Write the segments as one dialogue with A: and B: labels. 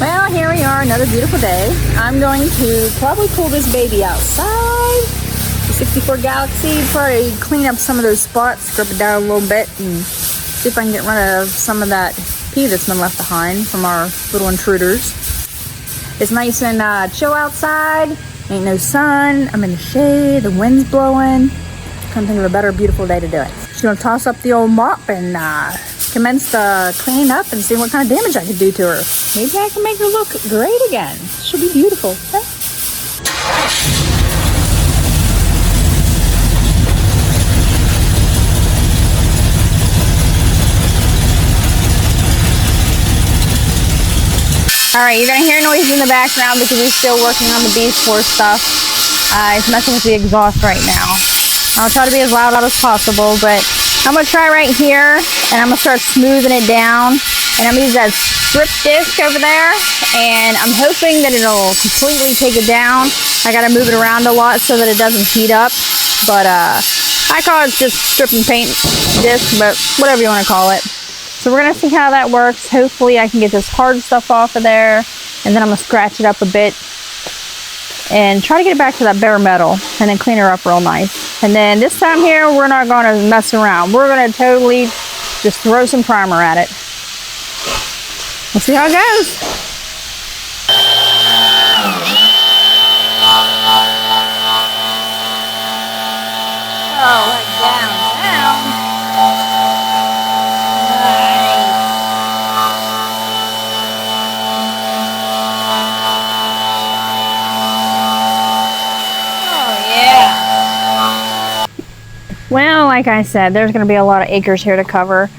A: Well, here we are, another beautiful day. I'm going to probably pull this baby outside. The 64 Galaxie, probably clean up some of those spots, scrub it down a little bit, and see if I can get rid of some of that pee that's been left behind from our little intruders. It's nice and chill outside. Ain't no sun. I'm in the shade. The wind's blowing. Couldn't think of a better beautiful day to do it. Just gonna toss up the old mop and commence the cleaning up and see what kind of damage I can do to her. Maybe I can make her look great again. She'll be beautiful. Huh? Alright, you're going to hear noises in the background because we're still working on the beast force stuff. It's messing with the exhaust right now. I'll try to be as loud as possible, but I'm going to try right here and I'm going to start smoothing it down. And I'm going to use that strip disc over there, and I'm hoping that it'll completely take it down. I got to move it around a lot so that it doesn't heat up, but I call it just strip and paint disc, but whatever you want to call it. So we're going to see how that works. Hopefully I can get this hard stuff off of there, and then I'm going to scratch it up a bit and try to get it back to that bare metal and then clean her up real nice. And then this time here, we're not going to mess around. We're going to totally just throw some primer at it. We'll see how it goes. Oh, like down. Well, like I said, there's going to be a lot of acres here to cover.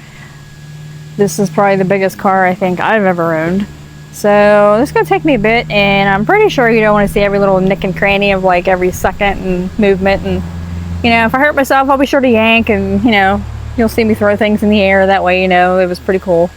A: This is probably the biggest car I think I've ever owned. So this is going to take me a bit, and I'm pretty sure you don't want to see every little nick and cranny of like every second and movement. And, you know, if I hurt myself, I'll be sure to yank, and, you know, you'll see me throw things in the air. That way, you know, it was pretty cool.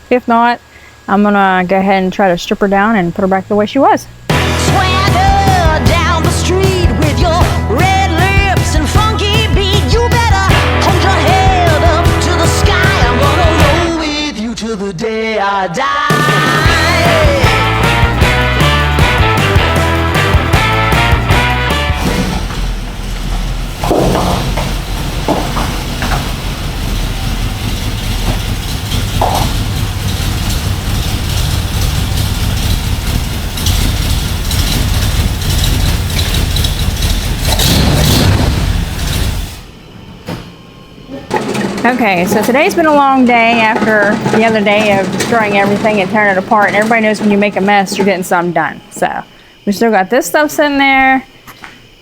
A: If not, I'm going to go ahead and try to strip her down and put her back the way she was.
B: Swagger down the street with your red lips and funky beat. You better hold your head up to the sky. I'm gonna roll with you till the day I die.
A: Okay, so today's been a long day after the other day of destroying everything and tearing it apart. And everybody knows when you make a mess, you're getting something done. So we still got this stuff sitting there.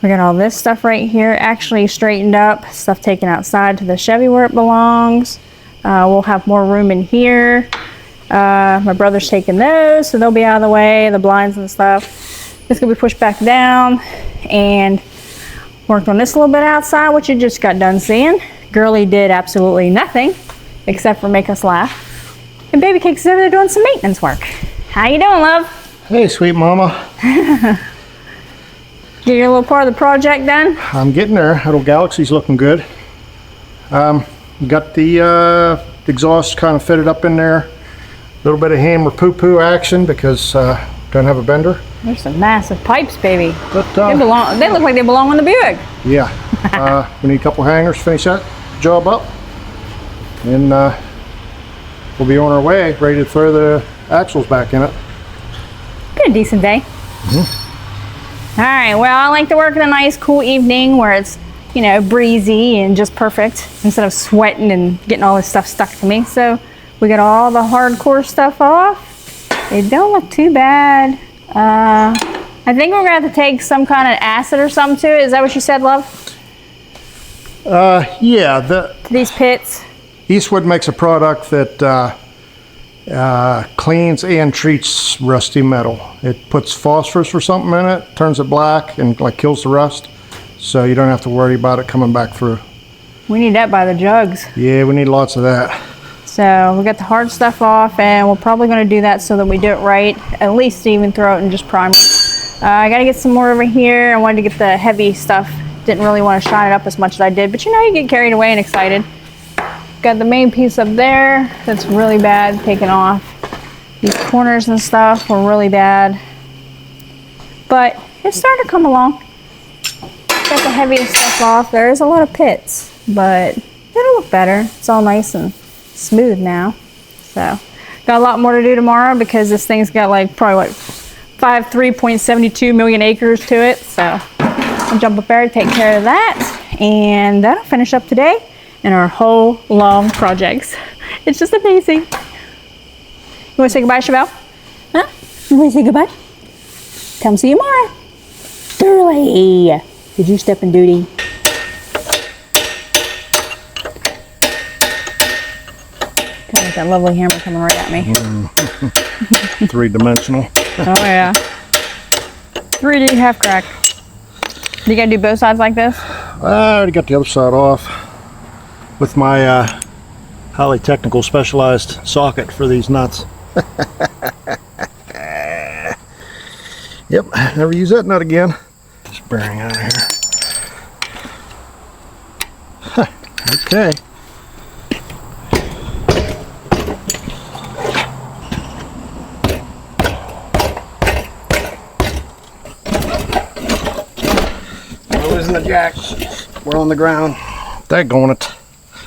A: We got all this stuff right here actually straightened up. Stuff taken outside to the Chevy where it belongs. We'll have more room in here. My brother's taking those, so they'll be out of the way, the blinds and stuff. This can be pushed back down, and worked on this a little bit outside, which you just got done seeing. Girlie did absolutely nothing except for make us laugh. And Baby Cake's over there doing some maintenance work. How you doing, love?
C: Hey, Sweet Mama.
A: Get your little part of the project done?
C: I'm getting there. Little Galaxie's looking good. Got the exhaust kind of fitted up in there. A little bit of hammer poo-poo action because don't have a bender.
A: There's some massive pipes, baby.
C: But,
A: they look like they belong on the Buick.
C: Yeah. We need a couple hangers to finish that job up. And we'll be on our way, ready to throw the axles back in it.
A: Been a decent day. All right, well, I like to work in a nice, cool evening where it's, you know, breezy and just perfect instead of sweating and getting all this stuff stuck to me. So we got all the hardcore stuff off. It don't look too bad. I think we're gonna have to take some kind of acid or something to it. Is that what you said, love?
C: Yeah.
A: To these pits?
C: Eastwood makes a product that cleans and treats rusty metal. It puts phosphorus or something in it, turns it black, and like kills the rust. So you don't have to worry about it coming back through.
A: We need that by the jugs.
C: Yeah, we need lots of that.
A: So we got the hard stuff off, and we're probably going to do that so that we do it right. At least even throw it and just prime it. I got to get some more over here. I wanted to get the heavy stuff. Didn't really want to shine it up as much as I did, but you know, you get carried away and excited. Got the main piece up there that's really bad, taken off. These corners and stuff were really bad, but it's starting to come along. Got the heaviest stuff off. There's a lot of pits, but it'll look better. It's all nice and smooth now. So got a lot more to do tomorrow because this thing's got like probably what 3.72 million acres to it. So I'll jump up there, take care of that, and that'll finish up today and our whole long projects. It's just amazing. You want to say goodbye, Chevelle? Huh? You want to say goodbye? Come see you tomorrow. Shirley, did you step in duty? Got like that lovely hammer coming right at me.
C: 3-dimensional.
A: Oh yeah. 3D half crack. You gotta do both sides like this?
C: I already got the other side off with my highly technical specialized socket for these nuts. Yep, never use that nut again. Just bearing out of here. Huh, okay. We're losing the jack. We're on the ground. Daggone it.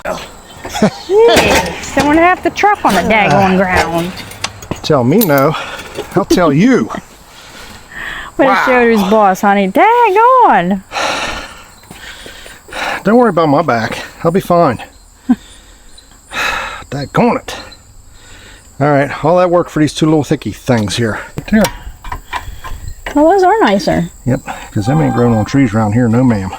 A: Jeez, don't want to have the truck on the daggone ground.
C: Tell me no. I'll tell you.
A: Way to show who's boss, honey. Daggone.
C: Don't worry about my back. I'll be fine. Daggone it. Alright, all that work for these two little thicky things here. Here.
A: Well, those are nicer.
C: Yep, because them ain't growing on trees around here, no ma'am.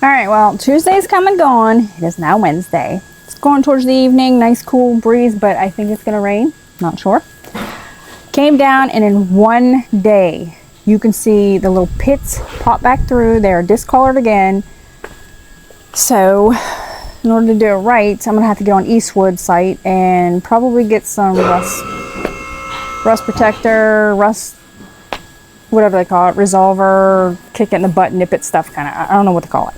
A: Alright, well, Tuesday's come and gone. It is now Wednesday. It's going towards the evening, nice cool breeze, but I think it's going to rain. Not sure. Came down, and in one day, you can see the little pits pop back through. They're discolored again. So, in order to do it right, I'm going to have to go on Eastwood site and probably get some rust protector, whatever they call it, resolver, kick it in the butt, nip it stuff, kind of. I don't know what to call it.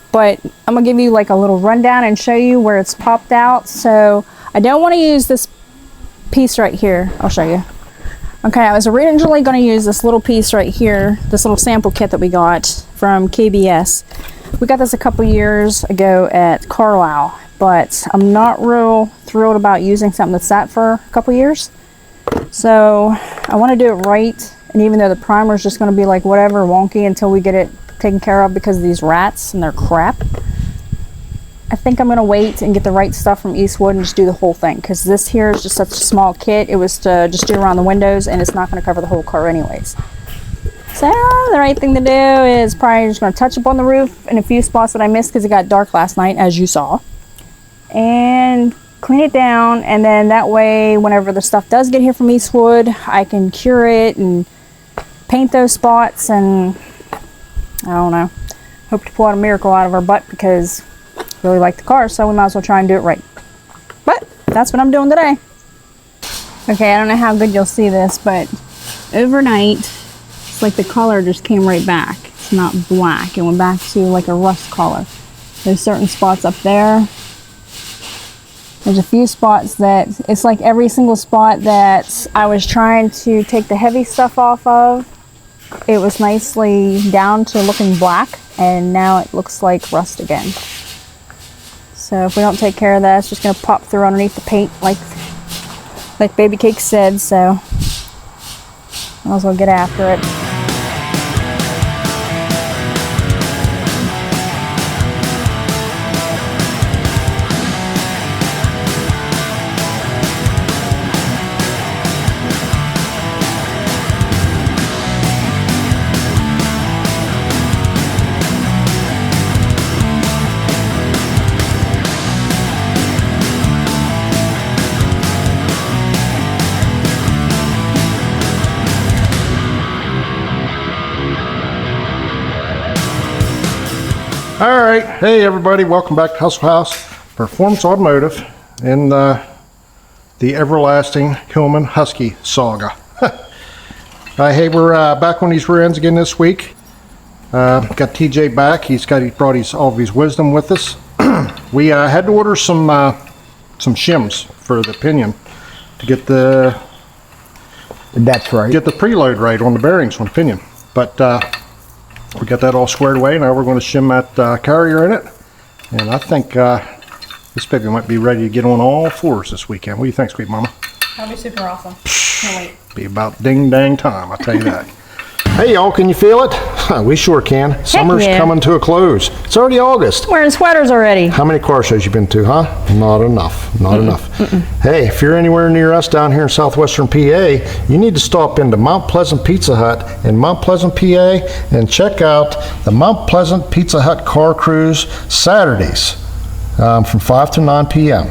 A: But I'm going to give you like a little rundown and show you where it's popped out. So I don't want to use this piece right here. I'll show you. Okay, I was originally going to use this little piece right here, this little sample kit that we got from KBS. We got this a couple years ago at Carlisle, but I'm not real thrilled about using something that's sat for a couple years. So I want to do it right, and even though the primer is just going to be like whatever, wonky until we get it taken care of because of these rats and their crap, I think I'm going to wait and get the right stuff from Eastwood and just do the whole thing, because this here is just such a small kit. It was to just do around the windows, and it's not going to cover the whole car anyways. So the right thing to do is probably just going to touch up on the roof in a few spots that I missed because it got dark last night, as you saw, and clean it down, and then that way whenever the stuff does get here from Eastwood, I can cure it and paint those spots, and I don't know, hope to pull out a miracle out of our butt because I really like the car, so we might as well try and do it right. But that's what I'm doing today. Okay, I don't know how good you'll see this, but overnight it's like the color just came right back. It's not black, it went back to like a rust color. There's certain spots up there. There's a few spots that it's like every single spot that I was trying to take the heavy stuff off of, it was nicely down to looking black, and now it looks like rust again. So if we don't take care of that, it's just going to pop through underneath the paint like Baby Cake said, so might as well get after it.
C: All right, hey everybody, welcome back to Hustle House Performance Automotive in the everlasting Hillman Husky saga. Hey, we're back on these rear ends again this week. Got TJ back. He brought all of his wisdom with us. We had to order some shims for the Pinion to get the
D: That's right.
C: get the preload right on the bearings on the Pinion. But we got that all squared away. Now we're going to shim that carrier in it, and I think this baby might be ready to get on all fours this weekend. What do you think, Sweet Mama?
A: That'll be super awesome. Can't wait.
C: Be about ding dang time, I tell you that. Hey y'all, can you feel it? We sure can. Summer's
A: yeah.
C: coming to a close. It's already August.
A: Wearing sweaters already.
C: How many car shows you been to, huh? Not enough. Not enough. Hey, if you're anywhere near us down here in southwestern PA, you need to stop into Mount Pleasant Pizza Hut in Mount Pleasant, PA, and check out the Mount Pleasant Pizza Hut Car Cruise Saturdays from 5 to 9 p.m.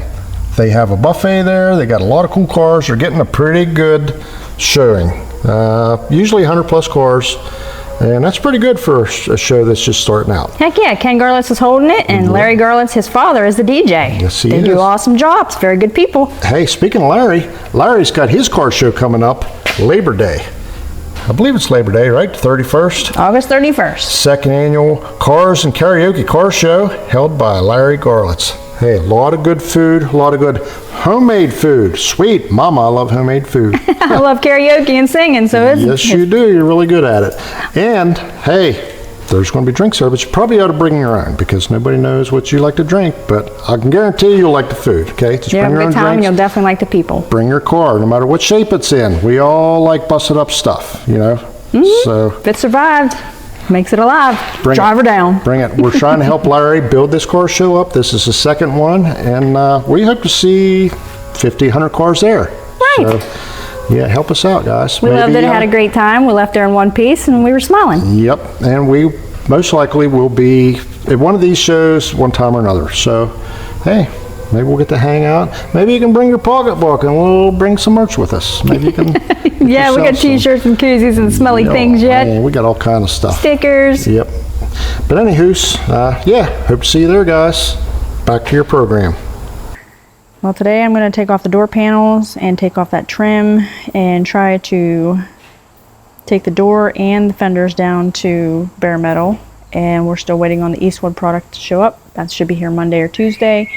C: They have a buffet there. They got a lot of cool cars. They're getting a pretty good showing. Usually 100 plus cars. And that's pretty good for a show that's just starting out.
A: Heck yeah, Ken Garlitz is holding it, and Larry Garlitz, his father, is the DJ.
C: Yes, he
A: They
C: is.
A: do awesome jobs. Very good people.
C: Hey, speaking of Larry, Larry's got his car show coming up Labor Day. I believe it's Labor Day, right? 31st?
A: August 31st.
C: Second annual Cars and Karaoke Car Show held by Larry Garlitz. Hey, a lot of good food, a lot of good homemade food. Sweet Mama, I love homemade food.
A: I love karaoke and singing, so it's...
C: Yes, you do. You're really good at it. And, hey, there's going to be drinks there, but you probably ought to bring your own because nobody knows what you like to drink. But I can guarantee you'll like the food, okay? Just
A: You
C: bring
A: have
C: your
A: a
C: own
A: good time,
C: drinks.
A: you'll definitely like the people.
C: Bring your car, no matter what shape it's in. We all like busted up stuff, you know? So
A: If it survived, makes it alive.
C: Bring
A: Drive
C: it.
A: her down.
C: Bring it. We're trying to help Larry build this car show up. This is the second one, and we hope to see 50, 100 cars there.
A: Right.
C: So, yeah, help us out, guys.
A: We loved it, had a great time. We left there in one piece, and we were smiling.
C: Yep, and we most likely will be at one of these shows one time or another. So, hey, maybe we'll get to hang out. Maybe you can bring your pocketbook, and we'll bring some merch with us. Maybe you can.
A: Yeah, we got
C: yourself some-
A: T-shirts and koozies and smelly things yet.
C: Man, we got all kind of stuff.
A: Stickers.
C: Yep. But anywho's, yeah, hope to see you there, guys. Back to your program.
A: Well, today I'm going to take off the door panels and take off that trim and try to take the door and the fenders down to bare metal. And we're still waiting on the Eastwood product to show up. That should be here Monday or Tuesday.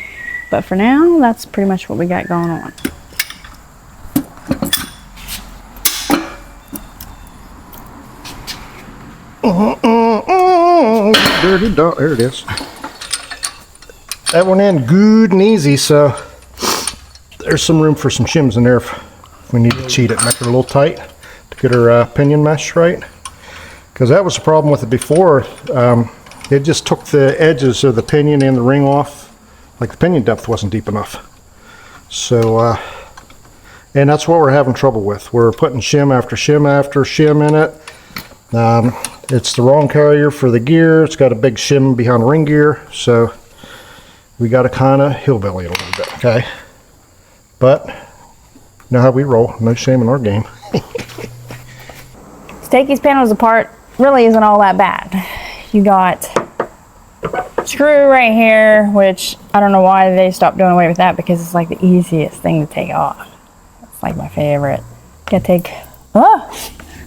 A: But for now, that's pretty much what we got going on.
C: Dirty dog. There it is. That went in good and easy, so there's some room for some shims in there if we need to cheat it, make it a little tight to get our pinion mesh right. Because that was the problem with it before. It just took the edges of the pinion and the ring off. Like the pinion depth wasn't deep enough. So, and that's what we're having trouble with. We're putting shim after shim in it. It's the wrong carrier for the gear. It's got a big shim behind the ring gear, so we got to kind of hillbilly it a little bit, okay? But you know how we roll. No shame in our game.
A: To take these panels apart really isn't all that bad. You got screw right here, which I don't know why they stopped doing away with that because it's like the easiest thing to take off. It's like my favorite. Gotta take,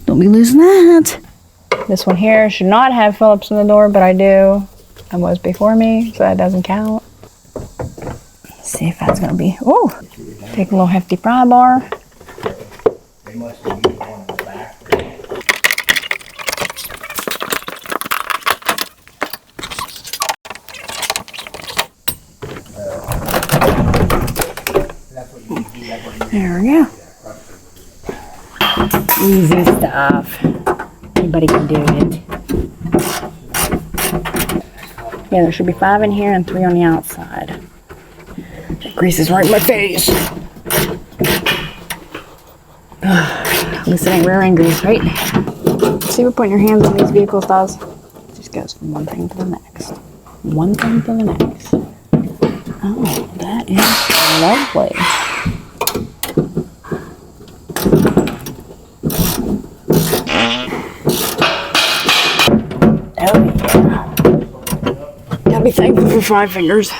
A: don't be losing that. This one here should not have Phillips in the door, but I do. It was before me, so that doesn't count. Let's see if that's gonna be, take a little hefty pry bar.
D: They must have used one in the back.
A: There we go. Easy stuff. Anybody can do it. Yeah, there should be 5 in here and 3 on the outside. That grease is right in my face. At least it ain't rear end grease, right? See what putting your hands on these vehicles does? It just goes from one thing to the next. One thing to the next. Oh, that is lovely. Oh yeah. Gotta be thankful for 5 fingers.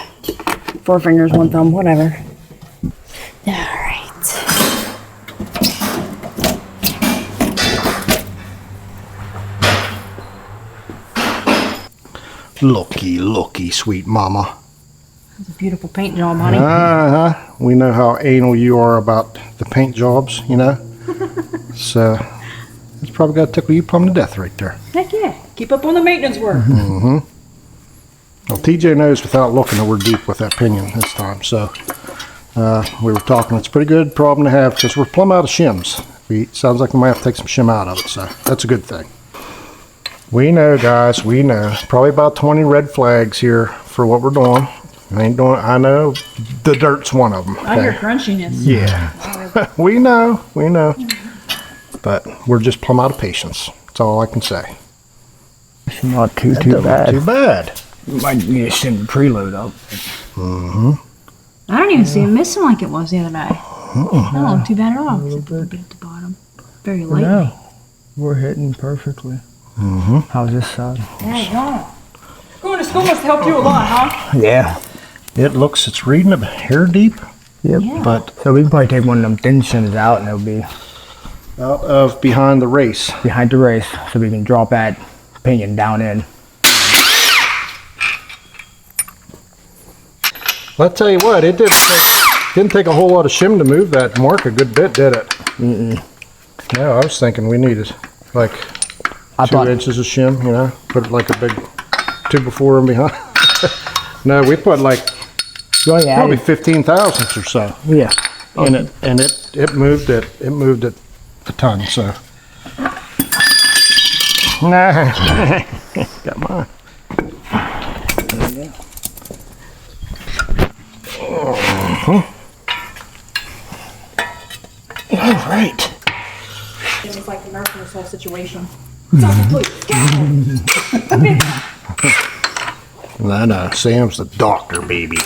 A: 4 fingers, 1 thumb, whatever. Alright.
C: Looky, sweet mama.
A: It's a beautiful paint job, honey.
C: We know how anal you are about the paint jobs, you know. So it's probably got to tickle you plumb to death right there.
A: Heck yeah. Keep up on the maintenance work.
C: Well, TJ knows without looking that we're deep with that pinion this time. So we were talking, it's a pretty good problem to have because we're plumb out of shims. Sounds like we might have to take some shim out of it, so that's a good thing. We know, guys, we know. Probably about 20 red flags here for what we're doing. I know the dirt's one of them.
A: I hear crunchiness.
C: Yeah. we know. But we're just plumb out of patience. That's all I can say.
E: It's not too bad.
C: Too bad.
E: Might need to send the preload up.
A: I don't even see it missing like it was the other day. That don't look too bad at all. Except for a bit at the bottom. Very lightly.
E: No, we're hitting perfectly. How's this side?
A: Yeah, going to school must have helped you a lot, huh?
E: Yeah.
C: It's reading a hair deep.
E: Yep.
A: Yeah.
C: But
E: So we can probably take one of them thin shims out and it'll be
C: out of behind the race.
E: behind the race so we can drop that pinion down in.
C: Well, I'll tell you what, it didn't take a whole lot of shim to move that mark a good bit, did it? No, I was thinking we needed like 2 inches of shim, you know, put like a big 2 before and behind. No, we put like probably 15 thousandths or so.
E: Yeah.
C: In it, and it moved it a ton. So nah, got mine. All right.
A: It was like the nurse in this whole situation.
C: I know, Sam's the doctor, baby.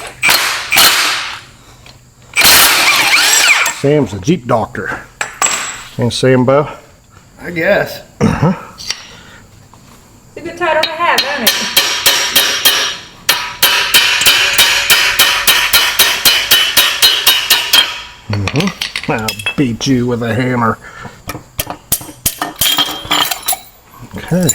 C: Sam's the Jeep doctor. Ain't Sam, Bo?
D: I guess.
A: It's a good title to have, isn't it?
C: I'll beat you with a hammer. Okay.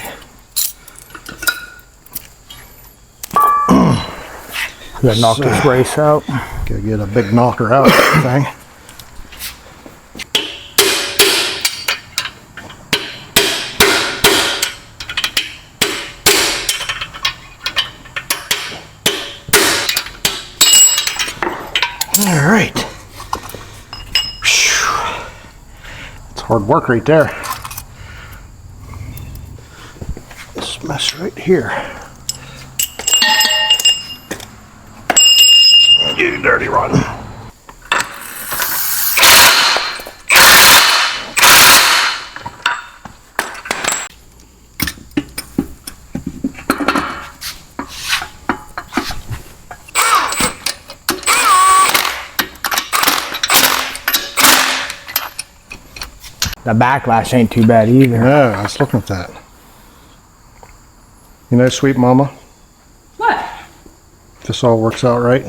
E: Gotta knock this race out.
C: Gotta get a big knocker out of that thing. All right. It's hard work right there. This mess right here. You dirty rotten.
E: The backlash ain't too bad either.
C: Yeah, I was looking at that. You know, Sweet Mama,
A: What?
C: if this all works out right,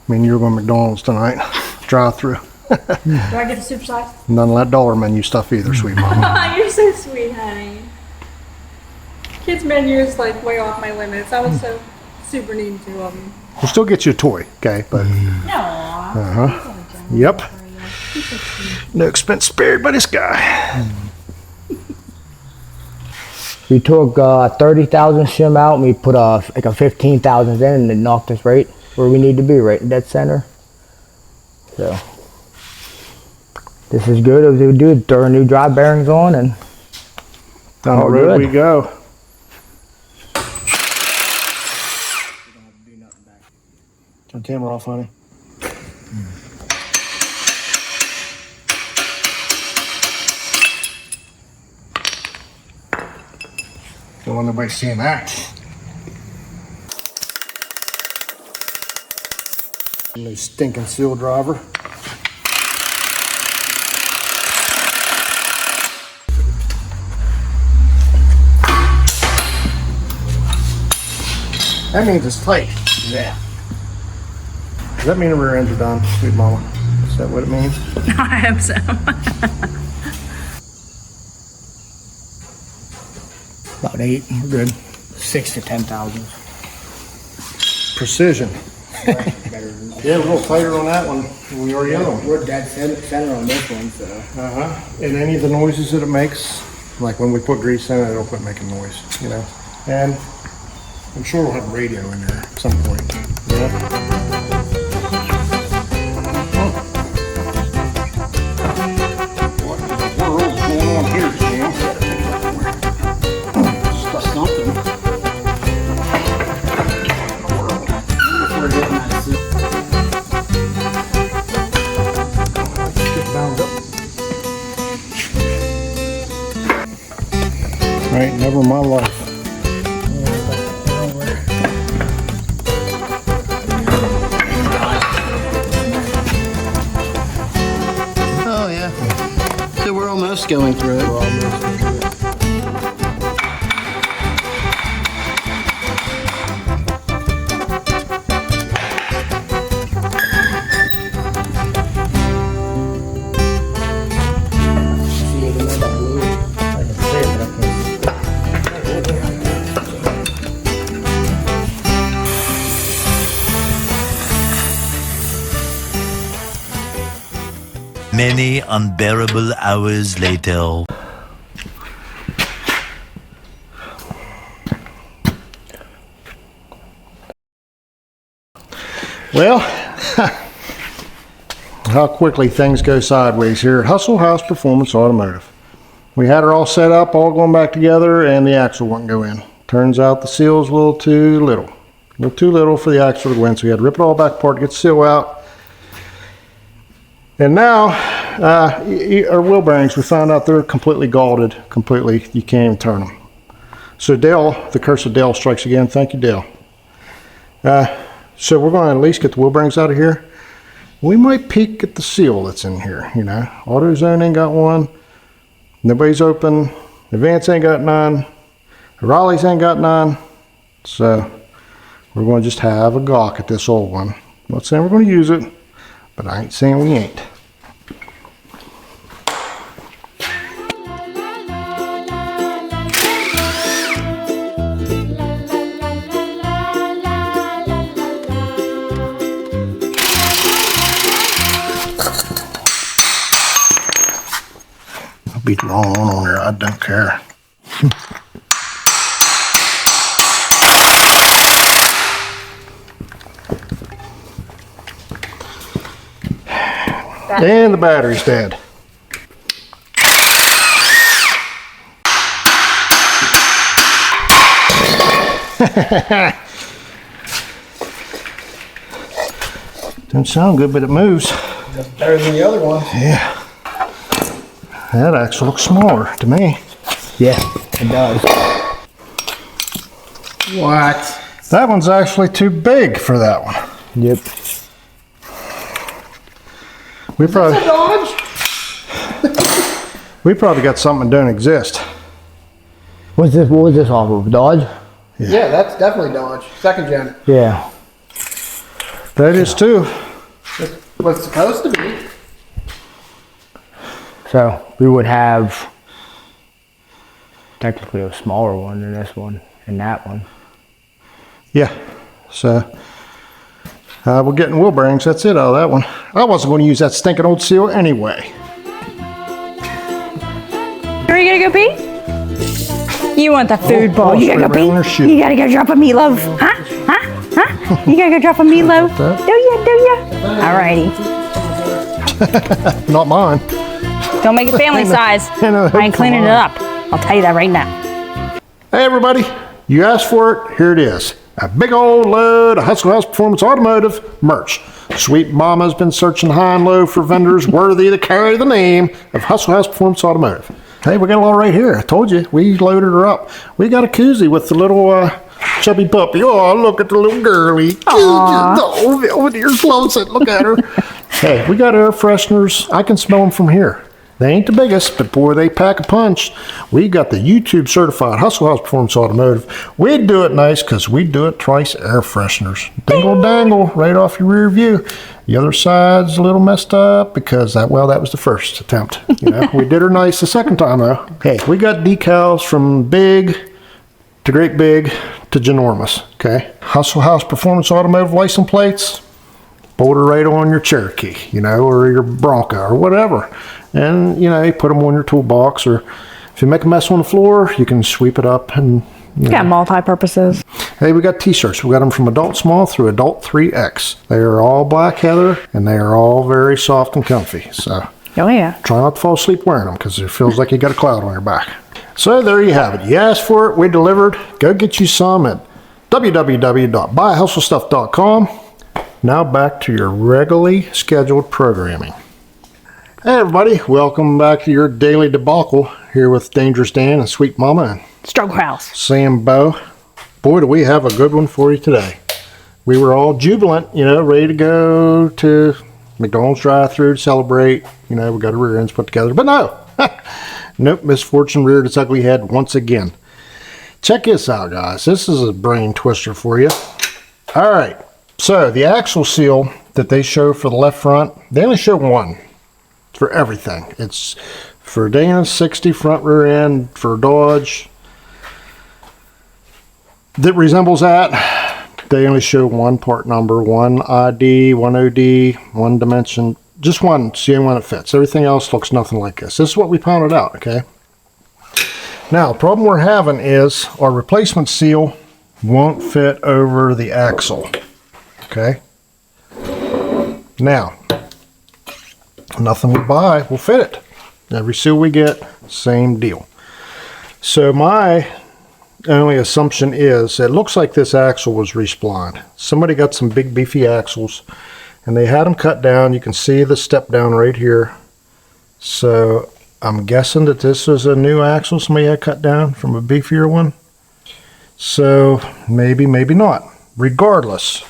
C: me and you are going to McDonald's tonight. Drive through.
A: Do I get the super size?
C: None of that dollar menu stuff either, Sweet Mama.
A: You're so sweet, honey. Kids menu is like way off my limits. I was so super needy to them.
C: We'll still get you a toy, okay? But
A: No.
C: yep, no expense spared by this guy.
E: We took 30,000 shim out and we put like a 15,000 in and it knocked us right where we need to be, right in dead center. So this is good. As we do, throw new drive bearings on and
C: Down the
E: all
C: road
E: good.
C: we go. Turn the camera off, honey. Don't want nobody seeing that. No stinking seal driver. That means it's tight.
E: yeah.
C: Does that mean the rear ends are done, Sweet Mama? Is that what it means?
A: I hope so.
E: About 8, we're good. 6 to 10,000.
C: Precision.
E: Better.
C: Yeah, we're a little tighter on that one than we are the other one.
E: We're dead center on this one, so.
C: And any of the noises that it makes, like when we put grease in it, it'll quit making noise, you know. And I'm sure we'll have radio in there at some point. Yeah. What in the world's going on here, Sam?
E: Something. We're getting that soup.
C: Right, never in my life.
F: Oh yeah. So we're almost going through it.
G: Many unbearable hours later.
C: Well, how quickly things go sideways here at Hustle House Performance Automotive. We had her all set up, all going back together, and the axle wouldn't go in. Turns out the seal's a little too little. A little too little for the axle to go in, so we had to rip it all back apart to get the seal out. And now, our wheel bearings, we found out they're completely galded, completely. You can't even turn them. So Dale, the curse of Dale strikes again. Thank you, Dale. So we're going to at least get the wheel bearings out of here. We might peek at the seal that's in here, you know. AutoZone ain't got one. Nobody's open. Advance ain't got none. Raleigh's ain't got none. So we're going to just have a gawk at this old one. I'm not saying we're going to use it, but I ain't saying we ain't. I'll be the wrong one on there. I don't care. And the battery's dead. Doesn't sound good, but it moves.
F: That's better than the other one.
C: Yeah. That actually looks smaller to me.
E: Yeah, it does.
F: What?
C: That one's actually too big for that one.
E: Yep.
C: We probably
F: Dodge?
C: we probably got something that don't exist.
E: What was this off of? Dodge?
F: Yeah, that's definitely Dodge. Second gen.
E: Yeah.
C: That is too.
F: That's what it's supposed to be.
E: So we would have technically a smaller one than this one and that one.
C: Yeah. So we're getting wheel bearings. That's it out of that one. I wasn't going to use that stinking old seal anyway.
A: Are you gonna go pee? You want the food bowl? You gotta go
C: right around her shoe.
A: pee? You gotta go drop a meatloaf? Huh? Huh? Huh? You gotta go drop a meatloaf? Do ya? Do ya? Alrighty.
C: Not mine.
A: Don't make it family size. I ain't cleaning it up. I'll tell you that right now.
C: Hey everybody, you asked for it, here it is. A big old load of Hustle House Performance Automotive merch. Sweet Mama's been searching high and low for vendors worthy to carry the name of Hustle House Performance Automotive. Hey, we got it all right here. I told you, we loaded her up. We got a koozie with the little chubby puppy. Oh, look at the little girlie. Oh, over there, close it. Look at her. Hey, we got air fresheners. I can smell them from here. They ain't the biggest, but boy, they pack a punch. We got the YouTube certified Hustle House Performance Automotive. We do it nice because we do it twice air fresheners. Dingle dangle right off your rear view. The other side's a little messed up because that was the first attempt. You know, we did her nice the second time though. Hey, we got decals from big to great big to ginormous, okay? Hustle House Performance Automotive license plates, bolt it right on your Cherokee, you know, or your Bronco or whatever. And, you know, you put them on your toolbox, or if you make a mess on the floor, you can sweep it up and, you know.
A: Got multi-purposes.
C: Hey, we got t-shirts. We got them from adult small through adult 3X. They are all black heather, and they are all very soft and comfy. So
A: Oh yeah.
C: try not to fall asleep wearing them, because it feels like you got a cloud on your back. So there you have it. You asked for it, we delivered. Go get you some at www.buyhustlestuff.com. Now back to your regularly scheduled programming. Hey everybody, welcome back to your daily debacle here with Dangerous Dan and Sweet Momma and
A: Struggle House.
C: Sam Bo. Boy, do we have a good one for you today. We were all jubilant, you know, ready to go to McDonald's drive-thru to celebrate. You know, we got our rear ends put together, but no. Nope, misfortune reared its ugly head once again. Check this out, guys. This is a brain twister for you. All right, so the axle seal that they show for the left front, they only show one for everything. It's for Dana's 60 front rear end, for Dodge that resembles that. They only show one part number, one ID, one OD, one dimension, just one, see one that fits. Everything else looks nothing like this. This is what we pounded out, okay? Now, the problem we're having is our replacement seal won't fit over the axle, okay? Now, nothing we buy will fit it. Every seal we get, same deal. So my only assumption is, it looks like this axle was resplined. Somebody got some big beefy axles and they had them cut down. You can see the step down right here. So I'm guessing that this was a new axle somebody had cut down from a beefier one. So maybe, maybe not. Regardless,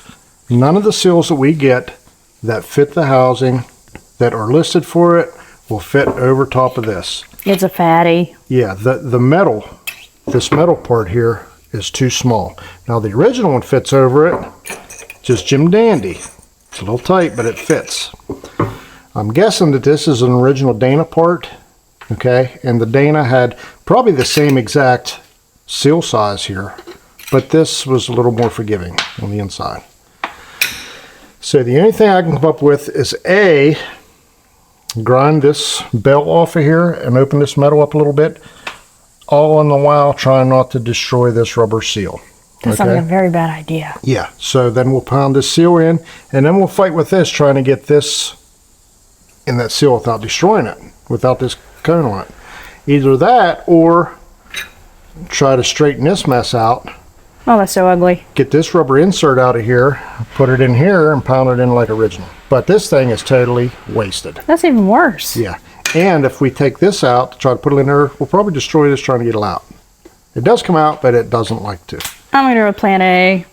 C: none of the seals that we get that fit the housing that are listed for it will fit over top of this.
A: It's a fatty.
C: Yeah, the metal, this metal part here is too small. Now the original one fits over it, just Jim Dandy. It's a little tight, but it fits. I'm guessing that this is an original Dana part, okay? And the Dana had probably the same exact seal size here, but this was a little more forgiving on the inside. So the only thing I can come up with is A, grind this belt off of here and open this metal up a little bit, all in the while trying not to destroy this rubber seal.
A: That sounds like a very bad idea.
C: Yeah, so then we'll pound this seal in, and then we'll fight with this, trying to get this in that seal without destroying it, without this cone on it. Either that, or try to straighten this mess out.
A: Oh, that's so ugly.
C: Get this rubber insert out of here, put it in here, and pound it in like original. But this thing is totally wasted.
A: That's even worse.
C: Yeah, and if we take this out to try to put it in there, we'll probably destroy this trying to get it out. It does come out, but it doesn't like to.
A: I'm going to do a plan A.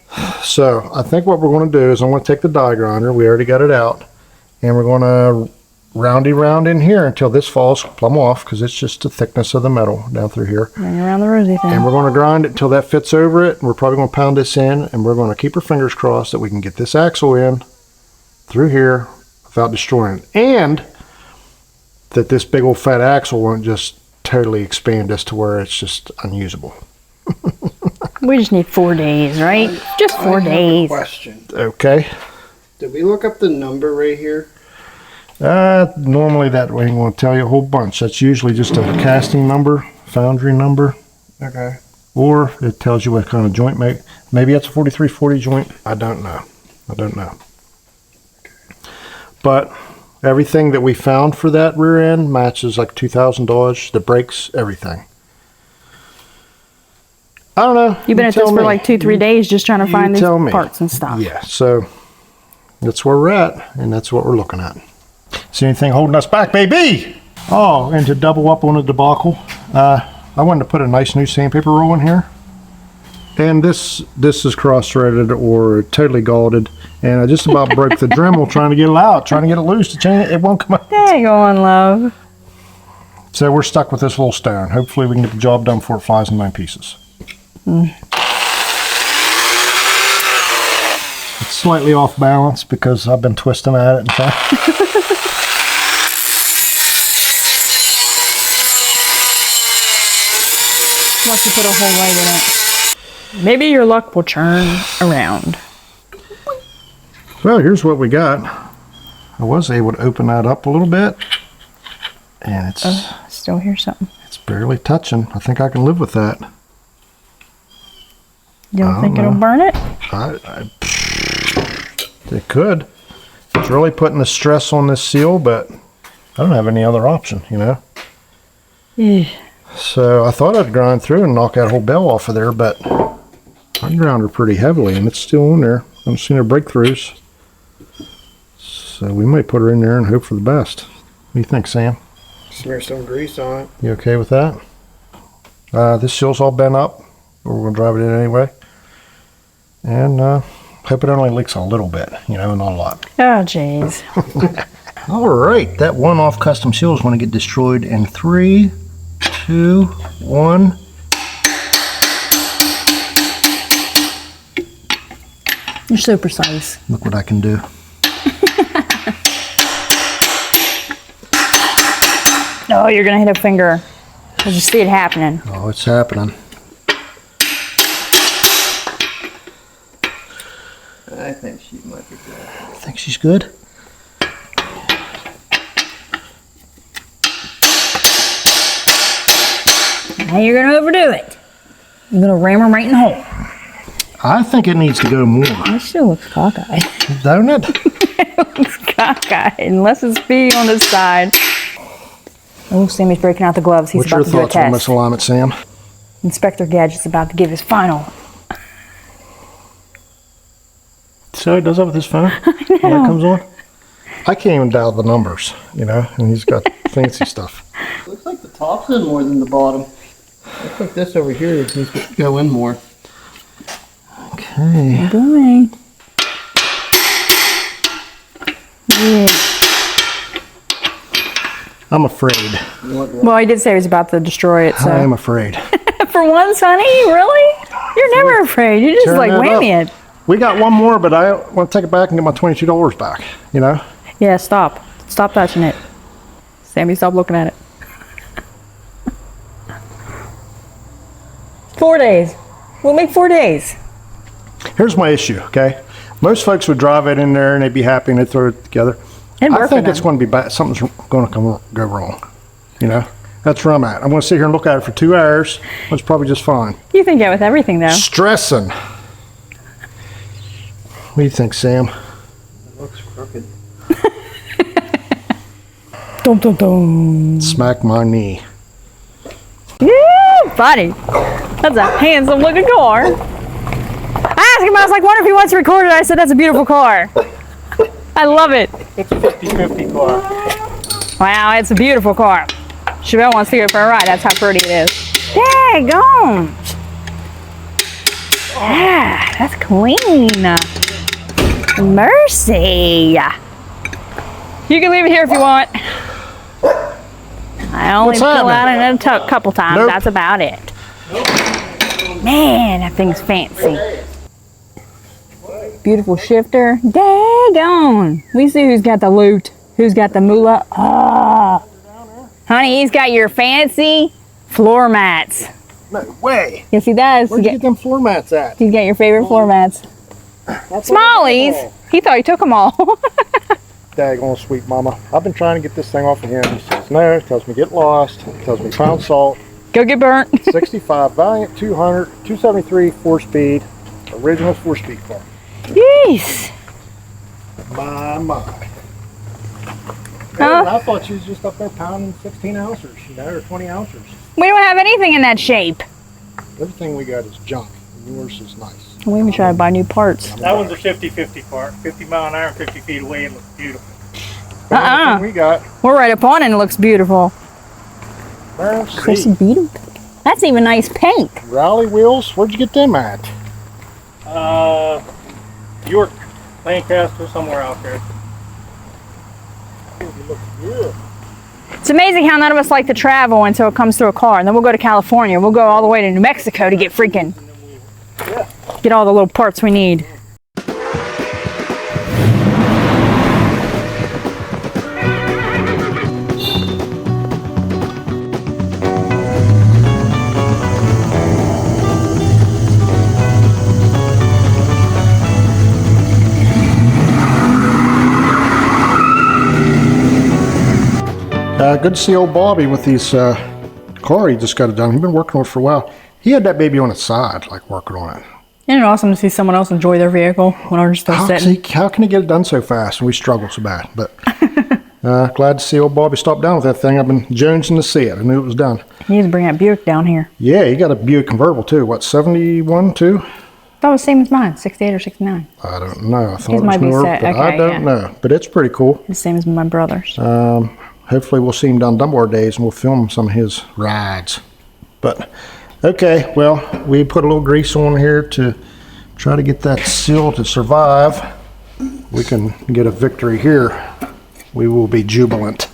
C: So I think what we're going to do is I'm going to take the die grinder, we already got it out, and we're going to roundy round in here until this falls plumb off, because it's just the thickness of the metal down through here.
A: Ring around the rosy thing.
C: And we're going to grind it until that fits over it, and we're probably going to pound this in, and we're going to keep our fingers crossed that we can get this axle in through here without destroying it. And that this big old fat axle won't just totally expand us to where it's just unusable.
A: We just need 4 days, right? Just 4 days.
F: Question.
C: Okay.
F: Did we look up the number right here?
C: Normally that way I'm going to tell you a whole bunch. That's usually just a casting number, foundry number,
F: Okay.
C: or it tells you what kind of joint make. Maybe that's a 4340 joint. I don't know. But everything that we found for that rear end matches like 2000 Dodge, the brakes, everything. I don't know.
A: You've been at this for like 2-3 days just trying to find these
C: tell me.
A: parts and stuff.
C: Yeah, so that's where we're at, and that's what we're looking at. See anything holding us back, baby? Oh, and to double up on the debacle, I wanted to put a nice new sandpaper roll in here. And this is cross-threaded or totally galded, and I just about broke the Dremel trying to get it out, trying to get it loose to change it. It won't come out.
A: There you go, love.
C: So we're stuck with this little stone. Hopefully we can get the job done before it flies in 9 pieces. It's slightly off balance because I've been twisting at it and stuff.
A: Once you put a hole right in it. Maybe your luck will turn around.
C: Well, here's what we got. I was able to open that up a little bit, and it's
A: Still hear something.
C: it's barely touching. I think I can live with that.
A: You don't think
C: know.
A: it'll burn it?
C: It could. It's really putting the stress on this seal, but I don't have any other option, you know.
A: Yeah.
C: So I thought I'd grind through and knock that whole bell off of there, but I ground her pretty heavily, and it's still on there. I haven't seen her breakthroughs. So we might put her in there and hope for the best. What do you think, Sam?
F: Smear some grease on it.
C: You okay with that? This seal's all bent up, but we're going to drive it in anyway. And hope it only leaks a little bit, you know, not a lot.
A: Oh, jeez.
C: All right, that one-off custom seal is going to get destroyed in 3, 2, 1.
A: You're so precise.
C: Look what I can do.
A: Oh, you're gonna hit a finger. I just see it happening.
C: Oh, it's happening.
F: I think she might be good.
C: I think she's good.
A: Now you're gonna overdo it. You're gonna ram her right in the hole.
C: I think it needs to go more,
A: It still looks cockeyed.
C: don't it?
A: It looks cockeyed, unless it's be on this side. Oh, Sammy's breaking out the gloves. He's
C: What's your
A: about to do a
C: thoughts on this
A: test.
C: alignment, Sam?
A: Inspector Gadget's about to give his final.
C: So it does that with his phone? When that comes on? I can't even dial the numbers, you know, and he's got fancy stuff.
F: Looks like the top's in more than the bottom. Looks like this over here needs to go in more.
C: Okay.
A: Boy. Yeah.
C: I'm afraid.
A: Well, he did say he was about to destroy it, so.
C: I am afraid.
A: For once, honey? Really? You're never afraid. You just
C: Tearing
A: like
C: that
A: whammy
C: up.
A: it.
C: We got one more, but I want to take it back and get my $22 back, you know?
A: Yeah, stop. Stop touching it. Sammy, stop looking at it. 4 days. We'll make 4 days.
C: Here's my issue, okay? Most folks would drive it in there and they'd be happy and they'd throw it together.
A: And
C: I
A: work
C: think
A: with
C: it's
A: them.
C: going to be bad. Something's going to go wrong, you know? That's where I'm at. I'm going to sit here and look at it for 2 hours. It's probably just fine.
A: You think that with everything, though.
C: Stressing. What do you think, Sam?
F: It looks crooked.
A: Dum, dum, dum.
C: Smack my knee.
A: Yeah, buddy. That's a handsome looking car. I asked him, I was like, wonder if he wants to record it. I said, that's a beautiful car. I love it.
C: It's a 50-50 car.
A: Wow, it's a beautiful car. Chevelle wants to go for a ride. That's how pretty it is. Daggone. Yeah, that's clean. Mercy. You can leave it here if you want. I only
C: What's
A: pull
C: happening?
A: out it a couple times.
C: Nope.
A: That's about it. Man, that thing's fancy. Beautiful shifter. Daggone. We see who's got the loot. Who's got the moolah. Ah. Honey, he's got your fancy floor mats.
C: No way.
A: Yes, he does.
C: Where'd you get them floor mats at?
A: He's got your favorite floor mats. Smallies. He thought he took them all.
C: Daggone Sweet Mama. I've been trying to get this thing off of him. He says no. Tells me get lost. Tells me pound salt.
A: Go get burnt.
C: 65 Valiant 200 273 4-speed original 4-speed car.
A: Jeez.
C: My.
A: Huh?
C: I thought she was just up there pounding 16 ounces, you know, or 20 ounces.
A: We don't have anything in that shape.
C: Everything we got is junk. Yours is nice.
A: We even try to buy new parts.
H: That one's a 50-50 part. 50 mile an hour, 50 feet away, and looks beautiful.
C: Everything we got.
A: We're right up on it and it looks beautiful. That's beautiful. That's even nice paint.
C: Rally wheels, where'd you get them at?
H: York, Lancaster, somewhere out there.
A: It's amazing how none of us like to travel until it comes to a car. And then we'll go to California. We'll go all the way to New Mexico to get freaking, get all the little parts we need.
C: good to see old Bobby with these car. He just got it done. He's been working on it for a while. He had that baby on its side, like working on it.
A: Isn't it awesome to see someone else enjoy their vehicle when we're still sitting?
C: How can he get it done so fast? And we struggle so bad. But glad to see old Bobby stop down with that thing. I've been jonesing to see it. I knew it was done.
A: He needs to bring that Buick down here.
C: Yeah, he got a Buick convertible too. What, 71 too?
A: That was the same as mine, 68 or 69.
C: I don't know. I thought
A: His
C: it was
A: might be
C: newer,
A: set.
C: but
A: Okay,
C: I don't
A: yeah.
C: know. But it's pretty cool.
A: The same as my brother's.
C: Hopefully we'll see him down Dunbar days and we'll film some of his rides. But, okay, well, we put a little grease on here to try to get that seal to survive. We can get a victory here. We will be jubilant.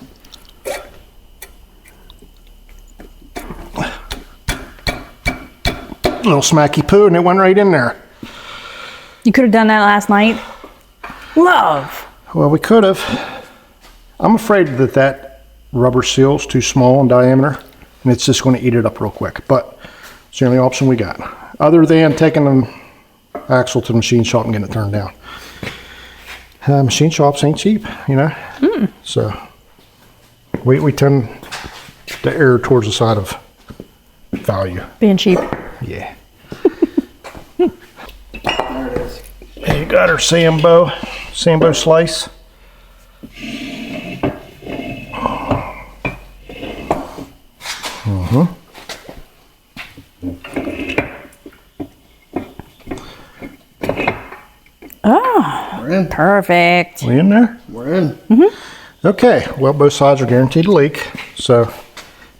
C: Little smacky poo and it went right in there.
A: You could have done that last night. Love.
C: Well, we could have. I'm afraid that that rubber seal is too small in diameter and it's just going to eat it up real quick. But it's the only option we got. Other than taking an axle to the machine shop and getting it turned down. Machine shops ain't cheap, you know. So we tend to err towards the side of value.
A: Being cheap.
C: Yeah. There it is. And you got our Sambo slice.
A: Oh,
F: We're in.
A: perfect.
C: We in there?
F: We're in.
C: Okay, well, both sides are guaranteed to leak, so in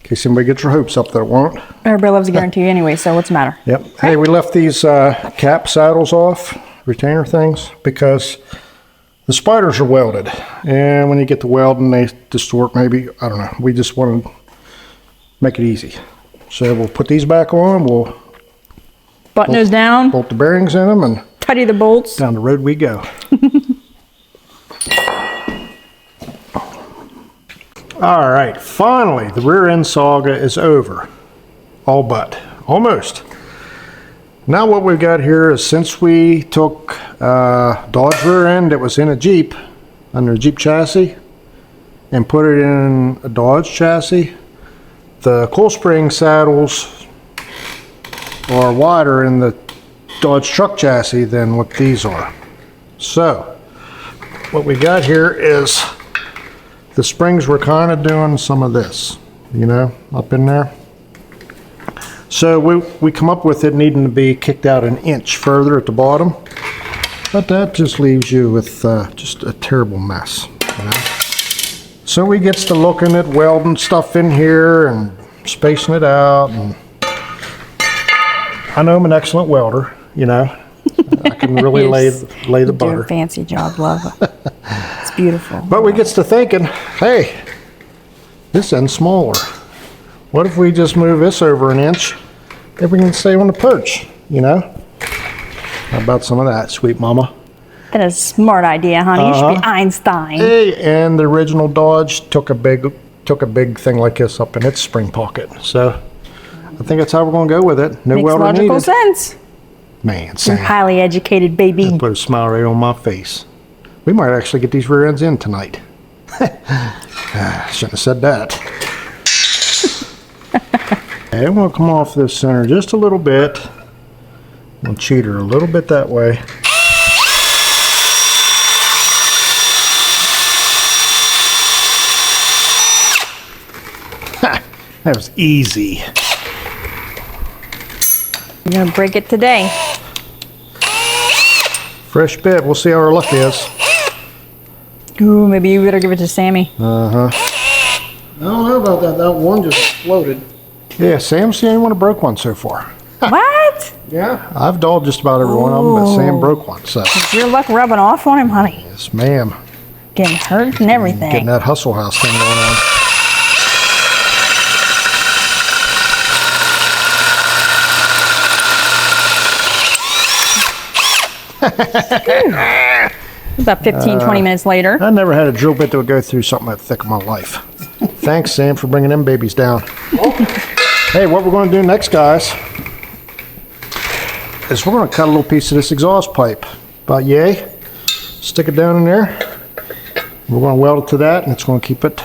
C: case anybody gets your hopes up that it won't.
A: Everybody loves a guarantee anyway, so what's the matter?
C: Yep. Hey, we left these cap saddles off, retainer things, because the spiders are welded, and when you get to welding, they distort maybe. I don't know. We just want to make it easy. So we'll put these back on, we'll
A: Button those down,
C: bolt the bearings in them, and
A: tidy the bolts.
C: down the road we go. All right, finally, the rear end saga is over. All but, almost. Now what we've got here is, since we took Dodge rear end that was in a Jeep, under a Jeep chassis, and put it in a Dodge chassis, the coil spring saddles are wider in the Dodge truck chassis than what these are. So, what we got here is the springs were kind of doing some of this, you know, up in there. So we come up with it needing to be kicked out an inch further at the bottom, but that just leaves you with just a terrible mess, you know. So we gets to looking at welding stuff in here and spacing it out, and I know I'm an excellent welder, you know. I can really lay the butter.
A: Do a fancy job, love. It's beautiful.
C: But we gets to thinking, hey, this end's smaller. What if we just move this over an inch? If we can stay on the perch, you know? How about some of that, Sweet Mama?
A: That is a smart idea, honey. You should be Einstein.
C: Hey, and the original Dodge took a big thing like this up in its spring pocket. So I think that's how we're gonna go with it. No
A: Makes
C: welder
A: logical
C: needed.
A: sense.
C: Man,
A: You're
C: Sam,
A: highly educated, baby.
C: that put a smile right on my face. We might actually get these rear ends in tonight. Shouldn't have said that. Okay, I'm gonna come off this center just a little bit. We'll cheat her a little bit that way. That was easy.
A: You're gonna break it today.
C: Fresh bit. We'll see how our luck is.
A: Ooh, maybe you better give it to Sammy.
C: Uh-huh.
F: I don't know about that. That one just exploded.
C: Yeah, Sam's the only one who broke one so far.
A: What?
F: Yeah.
C: I've dolled just about every one of them, but Sam broke one, so.
A: Is your luck rubbing off on him, honey?
C: Yes, ma'am.
A: Getting hurt and everything.
C: Getting that hustle house thing going on.
A: About 15, 20 minutes later.
C: I never had a drill bit that would go through something that thick in my life. Thanks, Sam, for bringing them babies down. Hey, what we're going to do next, guys, is we're going to cut a little piece of this exhaust pipe. About yay. Stick it down in there. We're going to weld it to that, and it's going to keep it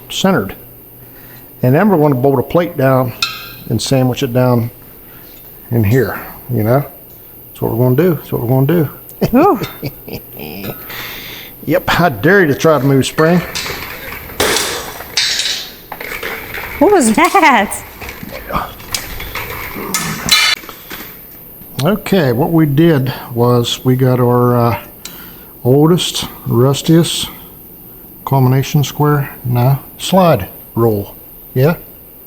C: centered. And then we're going to bolt a plate down and sandwich it down in here, you know? That's what we're going to do. That's what we're going to do. Yep, I dare you to try to move, Spring.
A: What was that?
C: Okay, what we did was we got our oldest, rustiest combination square, no, slide rule. Yeah?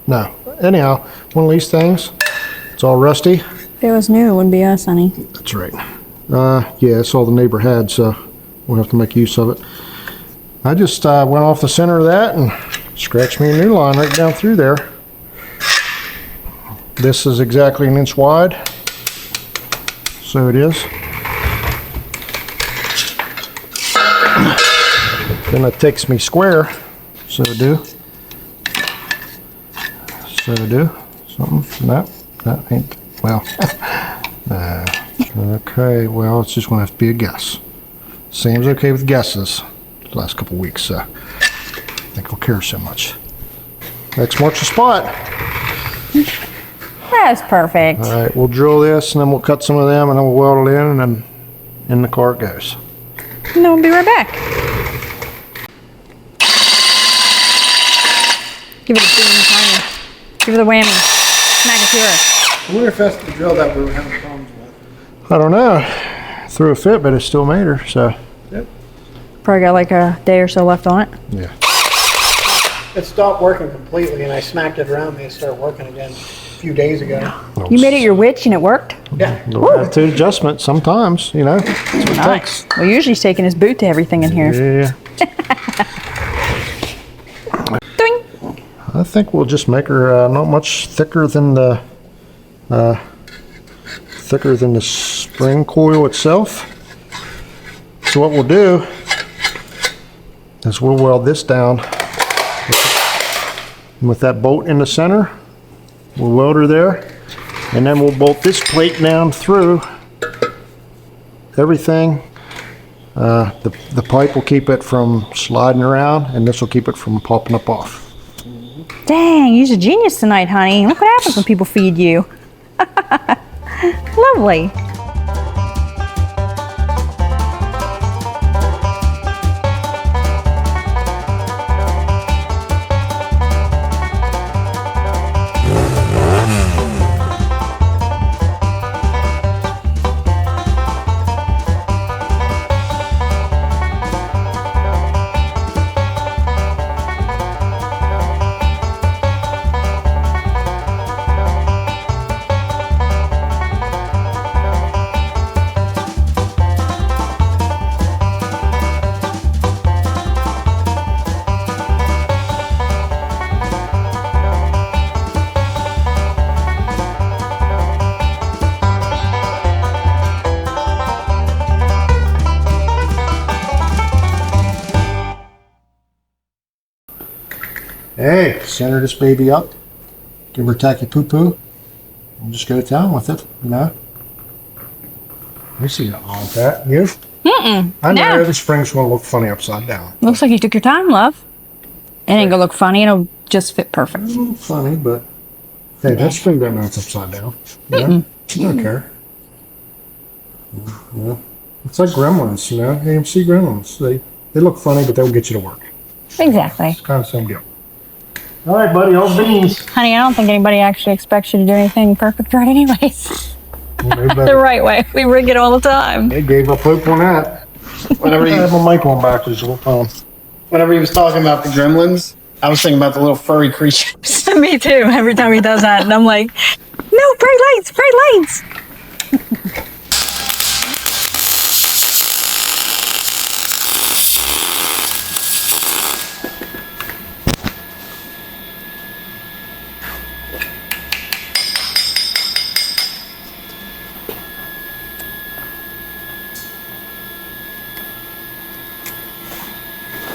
C: No. Anyhow, one of these things, it's all rusty.
A: If it was new, it wouldn't be us, honey.
C: That's right. Yeah, it's all the neighbor had, so we'll have to make use of it. I just went off the center of that and scratched me a new line right down through there. This is exactly 1 inch wide. So it is. Then it takes me square. So do. So do. Something. No, that ain't. Well. Okay, well, it's just going to have to be a guess. Sam's okay with guesses the last couple weeks, so I think he'll care so much. X marks the spot.
A: That's perfect.
C: All right, we'll drill this, and then we'll cut some of them, and then we'll weld it in, and then in the car it goes.
A: And then we'll be right back. Give it a boom, honey. Give it a whammy. Smack it to her.
F: I wonder if that's the drill that we were having problems with.
C: I don't know. Threw a fit, but it still made her, so.
F: Yep.
A: Probably got like a day or so left on it.
C: Yeah.
F: It stopped working completely, and I smacked it around and it started working again a few days ago.
A: You made it your witch and it worked?
F: Yeah.
C: Little attitude adjustment sometimes, you know. That's what it takes.
A: Well, usually he's taking his boot to everything in here.
C: Yeah.
A: Doing.
C: I think we'll just make her not much thicker than the spring coil itself. So what we'll do is we'll weld this down. And with that bolt in the center, we'll weld her there, and then we'll bolt this plate down through everything. The pipe will keep it from sliding around, and this will keep it from popping up off.
A: Dang, you're a genius tonight, honey. Look what happens when people feed you. Lovely.
C: Hey, center this baby up. Give her a tacky poo-poo. And just go to town with it, you know. You see nothing wrong with that. You? I know
A: No.
C: the spring's going to look funny upside down.
A: Looks like you took your time, love. It ain't gonna look funny. It'll just fit perfect.
C: It's a little funny, but hey, that spring doesn't know it's upside down. You know? You don't care. Yeah. It's like gremlins, you know, AMC gremlins. They look funny, but they'll get you to work.
A: Exactly.
C: It's kind of the same deal. All right, buddy, all beans.
A: Honey, I don't think anybody actually expects you to do anything perfect right anyways. The
C: They
A: right way. We rig it all the time.
C: gave up hope on that.
F: Whenever
C: I
F: you,
C: have my mic on backwards the whole time.
F: whenever he was talking about the gremlins, I was thinking about the little furry creatures.
A: Me too. Every time he does that, and I'm like, no, bright lights, bright lights.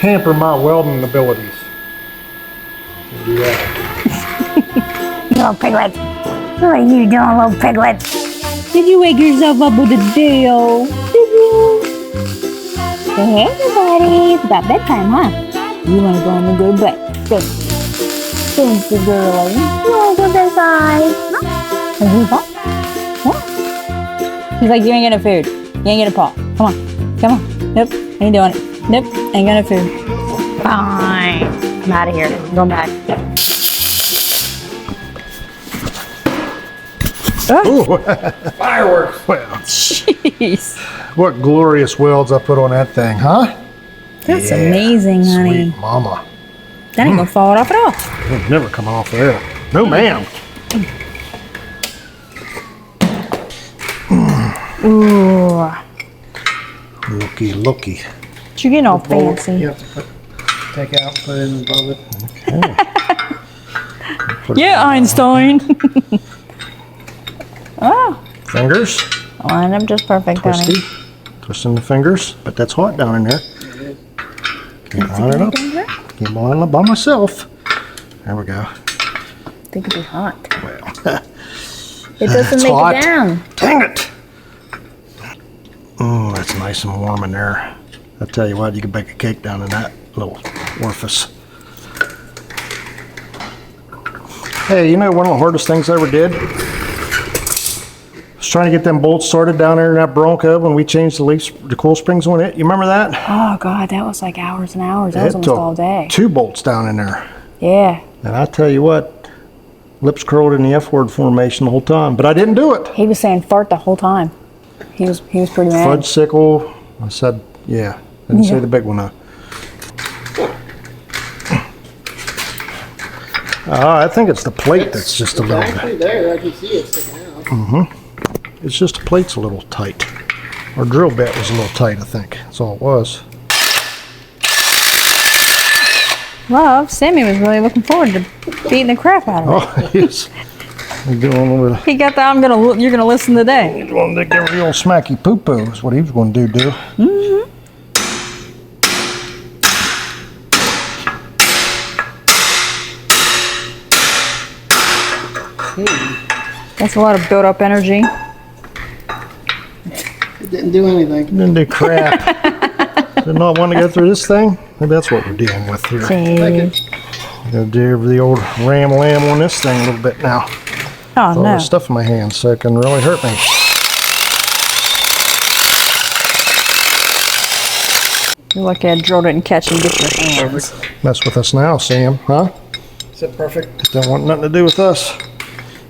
C: Hamper my welding abilities. Do that.
I: Little piglet. What are you doing, little piglet?
A: Did you wake yourself up with a deal? Did you? Say hey, everybody. It's about bedtime, huh? You want to go home and go to bed.
I: Good. Thank you, girlie. You go this side. Huh? Are you fun?
A: He's like, you ain't getting food. You ain't getting paw. Come on. Come on. Nope. Ain't doing it. Nope. Ain't getting food. Fine. I'm out of here. I'm going back.
C: Ooh.
F: Fireworks.
C: Well,
A: Jeez.
C: what glorious welds I put on that thing, huh?
A: That's
C: Yeah,
A: amazing, honey.
C: Sweet Mama.
A: That ain't gonna fall off at all.
C: It'll never come off of there. No, ma'am.
A: Ooh.
C: Looky, looky.
A: But you're getting all fancy.
F: You have to take out, put it in above it.
C: Okay.
A: Yeah, Einstein. Oh,
C: Fingers.
A: line up just perfect,
C: Twisty.
A: honey.
C: Twisting the fingers. But that's hot down in there. Can't line it up. Can't line it up by myself. There we go.
A: I think it'd be hot.
C: Well,
A: It doesn't
C: it's
A: make
C: hot.
A: it down.
C: Dang it. Oh, that's nice and warm in there. I tell you what, you can bake a cake down in that little orifice. Hey, you know one of the hardest things I ever did? Was trying to get them bolts started down there in that Bronco when we changed the coil springs on it. You remember that?
A: Oh God, that was like hours and hours. That was
C: It
A: almost
C: took
A: all day.
C: 2 bolts down in there.
A: Yeah.
C: And I tell you what, lips curled in the F word formation the whole time. But I didn't do it.
A: He was saying fart the whole time. He was pretty mad.
C: Fudge sickle. I said, yeah. Didn't say the big one though. I think it's the plate that's just a little
F: Actually
C: bit.
F: there, I can see it sticking out.
C: It's just the plate's a little tight. Our drill bit was a little tight, I think. That's all it was.
A: Well, Sammy was really looking forward to beating the crap out of it.
C: Oh, yes. We're doing with
A: He got the you're gonna listen today.
C: He's going to get real smacky poo-poo is what he was going to do.
A: That's a lot of built-up energy.
F: It didn't do anything.
C: Didn't do crap. Did not want to go through this thing. Maybe that's what we're dealing with here. Gonna do the old ram on this thing a little bit now.
A: Oh
C: All
A: no.
C: the stuff in my hands, so it can really hurt me.
A: You're lucky I drilled it and catch and get your hands.
C: Mess with us now, Sam, huh?
F: Is it perfect?
C: Don't want nothing to do with us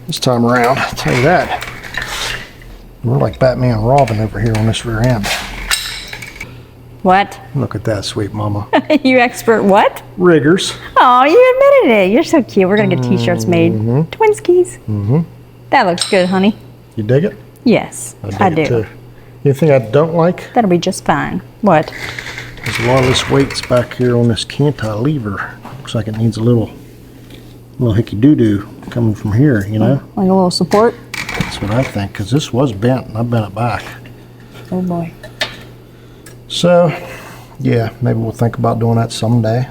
C: this time around. I'll tell you that. We're like Batman and Robin over here on this rear end.
A: What?
C: Look at that, Sweet Mama.
A: You expert what?
C: Riggers.
A: Oh, you admitted it. You're so cute. We're gonna get t-shirts made. Twinskies. That looks good, honey.
C: You dig it?
A: Yes, I
C: dig it
A: do.
C: too. Anything I don't like?
A: That'll be just fine. What?
C: There's a lot of this weight's back here on this cantilever. Looks like it needs a little hickey-doo-doo coming from here, you know?
A: Like a little support?
C: That's what I think, because this was bent and I bent it back.
A: Oh boy.
C: So, yeah, maybe we'll think about doing that someday.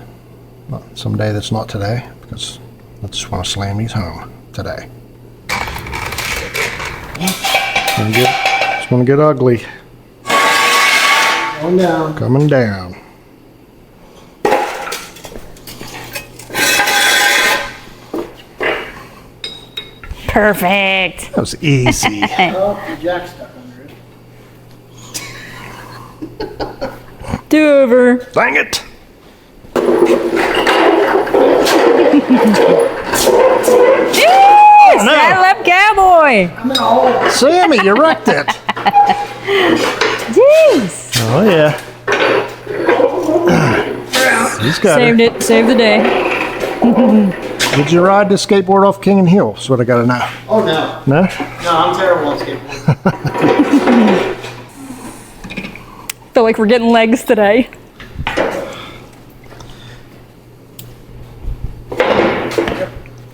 C: Well, someday that's not today, because I just want to slam these home today. It's going to get ugly.
F: Going down.
C: Coming down.
A: Perfect.
C: That was easy.
F: Oh, the jack's stuck under it.
A: Do over.
C: Dang it!
A: Yes!
C: no.
A: Saddle up, cowboy.
F: I'm in a hole.
C: Sammy, you wrecked it.
A: Jeez.
C: Oh, yeah. He's got
A: Saved
C: it.
A: it. Saved the day.
C: Did you ride the skateboard off King and Hill? That's what I got to know.
F: Oh, no.
C: No?
F: No, I'm terrible on skateboarding.
A: Feel like we're getting legs today.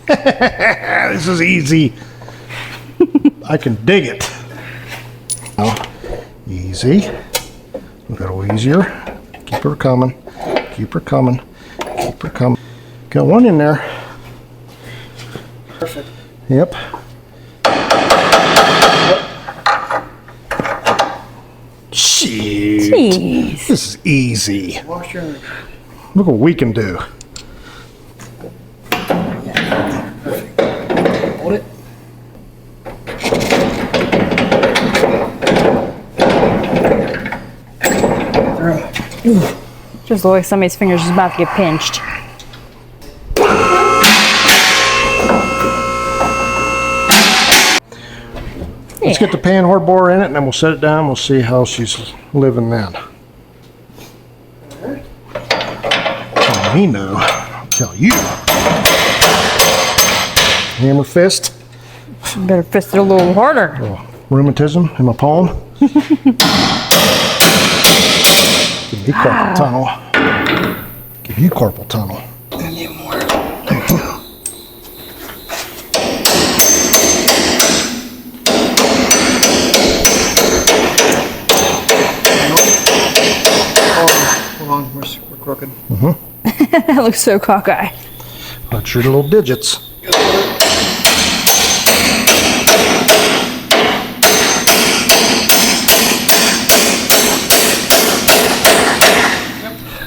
C: This is easy. I can dig it. Oh, easy. A little easier. Keep her coming. Keep her coming. Keep her coming. Got one in there.
F: Perfect.
C: Yep. Shit.
A: Jeez.
C: This is easy.
F: Wash your
C: Look what we can do.
A: Just looks like somebody's fingers is about to get pinched.
C: Let's get the pan hardboard in it and then we'll set it down. We'll see how she's living then. Tell me no, I'll tell you. Hammer fist.
A: Better fist it a little harder.
C: Oh, rheumatism in my palm. Give you carpal tunnel. Give you carpal tunnel.
F: I need more. Hold on, we're crooked.
A: That looks so cockeyed.
C: That's your little digits.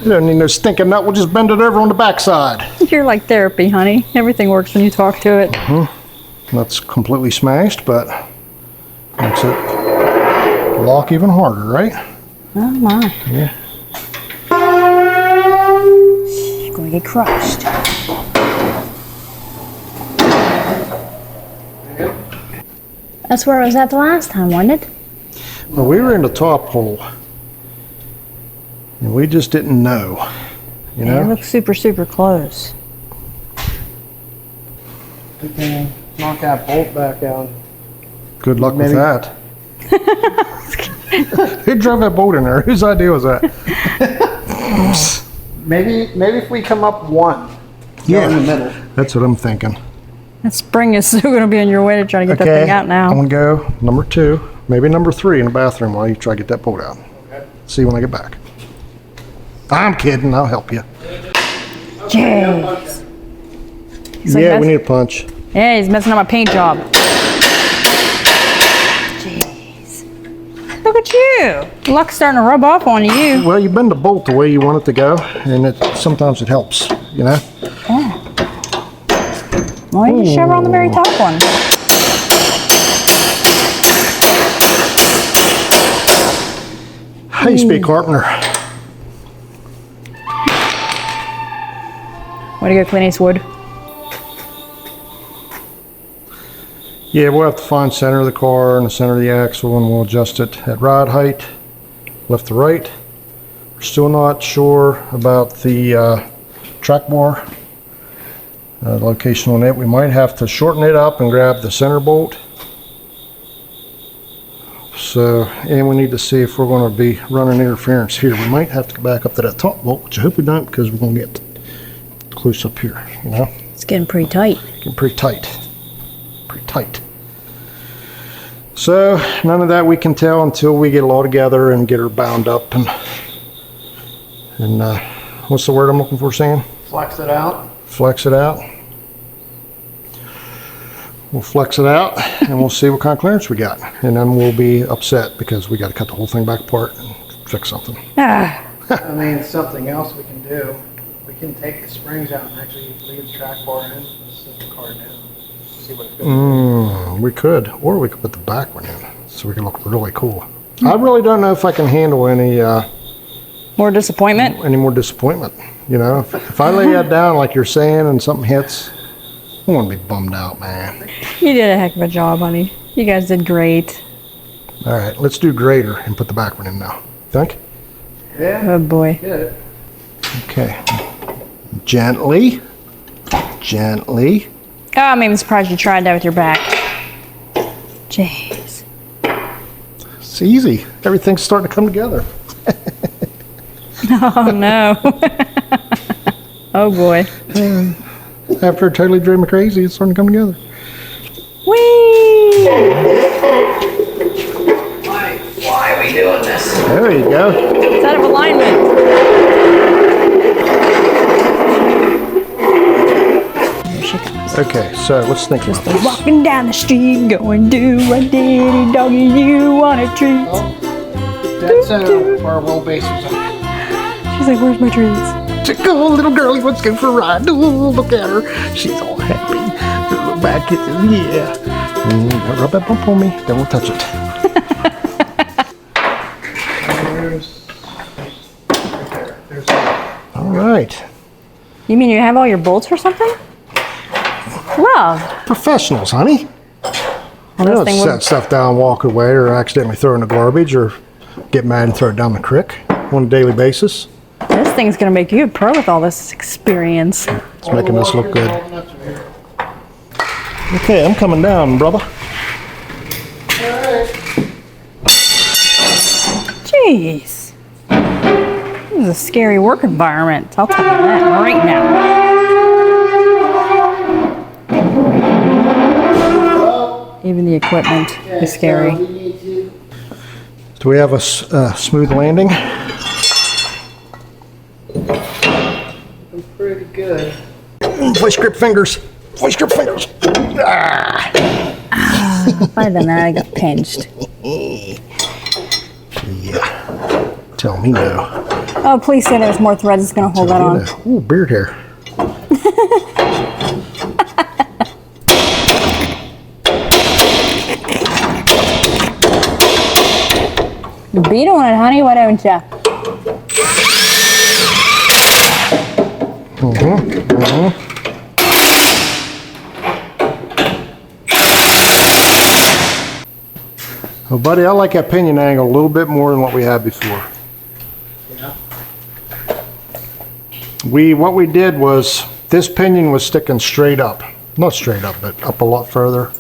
C: You don't need no stinking nut, we'll just bend it over on the backside.
A: You're like therapy, honey. Everything works when you talk to it.
C: That's completely smashed, but makes it lock even harder, right?
A: Oh my.
C: Yeah.
A: It's going to get crushed. That's where I was at the last time, wasn't it?
C: Well, we were in the top hole. And we just didn't know, you
A: Yeah, it
C: know?
A: looks super, super close.
F: We can knock that bolt back out.
C: Good luck
F: Maybe-
C: with that. Who drove that bolt in there? Whose idea was that?
F: Maybe if we come up one. Go in the middle.
C: That's what I'm thinking.
A: That spring is still going to be on your way to try to get that thing out now.
C: I'm gonna go number 2, maybe number 3 in the bathroom while you try to get that bolt out. Okay. See you when I get back. I'm kidding, I'll help you.
A: Jeez. He's
C: Yeah,
A: like,
C: we need a punch.
A: Yeah, he's messing up my paint job. Jeez. Look at you. Luck's starting to rub off on you.
C: Well, you bend the bolt the way you want it to go, and sometimes it helps, you know?
A: Yeah. Why don't you shove her on the very top one?
C: How you speak, Carpenter?
A: Way to go, Clint Eastwood.
C: Yeah, we'll have to find center of the car and the center of the axle, and we'll adjust it at ride height, left to right. We're still not sure about the track bar location on it. We might have to shorten it up and grab the center bolt. So, and we need to see if we're going to be running interference here. We might have to go back up to that top bolt, which I hope we don't, because we're going to get close up here, you know?
A: It's getting pretty tight.
C: Getting pretty tight. Pretty tight. So, none of that we can tell until we get it all together and get her bound up and what's the word I'm looking for, Sam?
F: Flex it out.
C: Flex it out. We'll flex it out and we'll see what kind of clearance we got. And then we'll be upset because we got to cut the whole thing back apart and fix something.
A: Ah.
F: I mean, something else we can do. We can take the springs out and actually leave the track bar in and set the car down. See what it goes.
C: We could, or we could put the back one in so we can look really cool. I really don't know if I can handle any
A: More disappointment?
C: any more disappointment. You know, if I lay that down like you're saying and something hits, I'm gonna be bummed out, man.
A: You did a heck of a job, honey. You guys did great.
C: All right, let's do greater and put the back one in now. Think?
F: Yeah,
A: Oh boy.
F: get it.
C: Okay. Gently. Gently.
A: Oh, I'm even surprised you tried that with your back. Jeez.
C: It's easy. Everything's starting to come together.
A: Oh no. Oh boy.
C: After it totally drove me crazy, it's starting to come together.
A: Whee!
F: Why are we doing this?
C: There you go.
A: It's out of alignment. Here she comes.
C: Okay, so let's think about this.
A: Walking down the street, going do what diddy doggy you want a treat.
F: That's where our wheelbase was on.
A: She's like, where's my treats?
C: Oh, little girlie wants to go for a ride. Oh, look at her. She's all happy. Little back kisses, yeah. Don't rub that bump on me. Then we'll touch it. right.
A: You mean you have all your bolts or something? Love.
C: Professionals, honey. I don't
A: thing
C: set
A: would-
C: stuff down, walk away, or accidentally throw in the garbage, or get mad and throw it down the creek on a daily basis.
A: This thing's gonna make you a pro with all this experience.
C: It's making us look good. Okay, I'm coming down, brother.
A: Jeez. This is a scary work environment. I'll tell you that right now. Even the equipment is scary.
C: Do we have a smooth landing?
F: Pretty good.
C: Vice grip fingers. Vice grip fingers. Ah.
A: If I'd done that, I got pinched.
C: Yeah. Tell me no.
A: Oh, please say there's more threads that's gonna hold that on.
C: Ooh, beard hair.
A: Beat on it, honey. Why don't ya?
C: Well, buddy, I like that pinion angle a little bit more than what we had before.
F: Yeah.
C: What we did was, this pinion was sticking straight up. Not straight up, but up a lot further.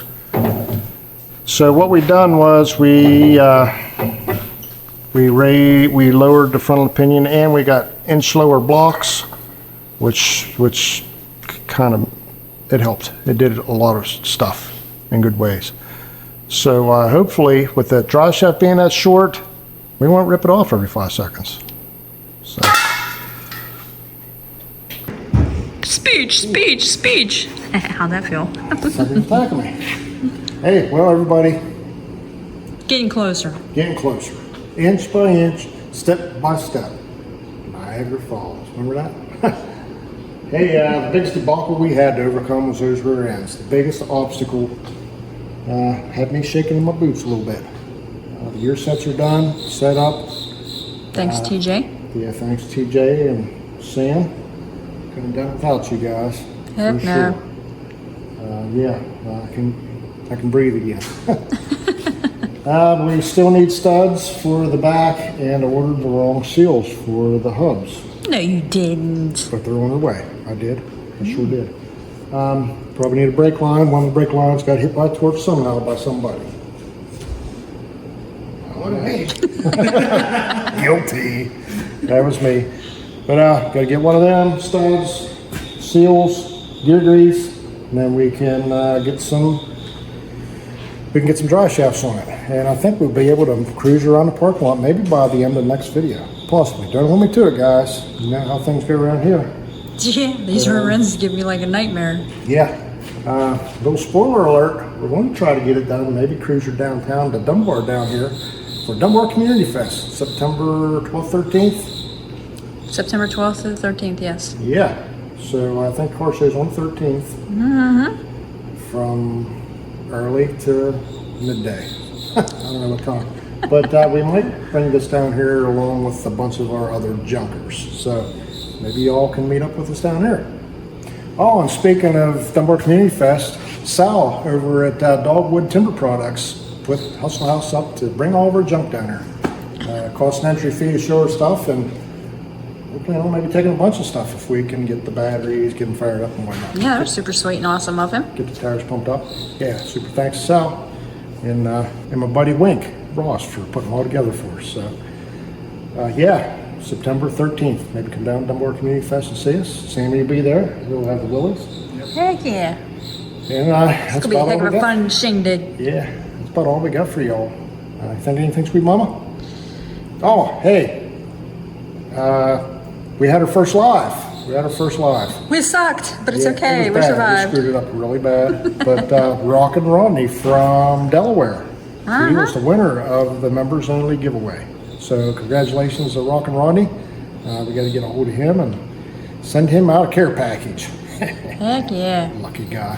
C: So what we done was we lowered the front of the pinion, and we got inch lower blocks, which kind of, it helped. It did a lot of stuff in good ways. So hopefully, with the drive shaft being that short, we won't rip it off every 5 seconds. So.
A: Speech. How'd that feel?
C: Something's attacking me. Hey, well, everybody,
A: Getting closer.
C: getting closer. Inch by inch, step by step. Niagara Falls. Remember that? Hey, the biggest debacle we had to overcome was those rear ends. The biggest obstacle had me shaking in my boots a little bit. The gear sets are done, set up.
A: Thanks, TJ.
C: Yeah, thanks TJ and Sam. Couldn't have done it without you guys.
A: Heck
C: for
A: no.
C: sure. Yeah, I can breathe again. We still need studs for the back, and I ordered the wrong seals for the hubs,
A: No, you didn't.
C: but they're on their way. I did. I sure did. Probably need a brake line. One of the brake lines got hit by a torch somehow by somebody. Guilty. That was me. But gotta get one of them studs, seals, gear grease, and then we can get some drive shafts on it. And I think we'll be able to cruise around the parking lot maybe by the end of the next video. Possibly. Don't hold me to it, guys. You know how things go around here.
A: Yeah, these runs give me like a nightmare.
C: Yeah. Little spoiler alert. We're going to try to get it done. Maybe cruise her downtown to Dunbar down here for Dunbar Community Fest, September 12th, 13th.
A: September 12th to the 13th, yes.
C: Yeah. So I think car show's on the 13th.
A: Mm-hmm.
C: From early to midday. I don't know what time. But we might bring this down here along with a bunch of our other junkers. So maybe y'all can meet up with us down there. Oh, and speaking of Dunbar Community Fest, Sal over at Dogwood Timber Products put Hustle House up to bring all of our junk down here. Cost an entry fee to show our stuff, and we're planning on maybe taking a bunch of stuff if we can get the batteries, get them fired up and whatnot.
A: Yeah, they're super sweet and awesome of him.
C: Get the tires pumped up. Yeah, super thanks to Sal and my buddy Wink Ross for putting them all together for us. So yeah, September 13th. Maybe come down to Dunbar Community Fest and see us. Sammy will be there. He'll have the willies.
A: Heck yeah.
C: And that's
A: It's gonna be a
C: about
A: heck
C: all
A: of
C: we
A: a
C: got.
A: fun shindig.
C: Yeah, that's about all we got for y'all. Think anything, Sweet Mama? Oh, hey. We had our first live.
A: We sucked, but it's
C: Yeah,
A: okay.
C: it
A: We
C: was bad.
A: survived.
C: We screwed it up really bad. But Rockin' Rodney from Delaware. He was the winner of the members only giveaway. So congratulations to Rockin' Rodney. We got to get a hold of him and send him out a care package.
A: Heck yeah.
C: Lucky guy.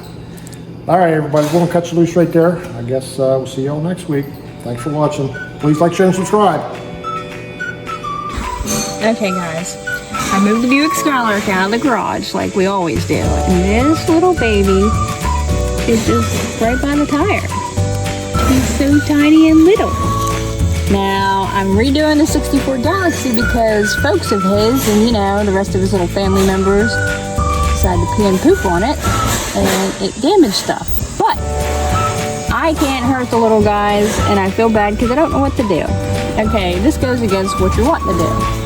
C: All right, everybody, we're going to cut you loose right there. I guess we'll see y'all next week. Thanks for watching. Please like, share, and subscribe.
A: Okay, guys. I moved the Buick Skylark out of the garage like we always do. And this little baby is just right by the tire. He's so tiny and little. Now, I'm redoing the '64 Galaxie because folks of his and, you know, the rest of his little family members decided to pee and poop on it, and it damaged stuff. But I can't hurt the little guys, and I feel bad because I don't know what to do. Okay, this goes against what you're wanting to do.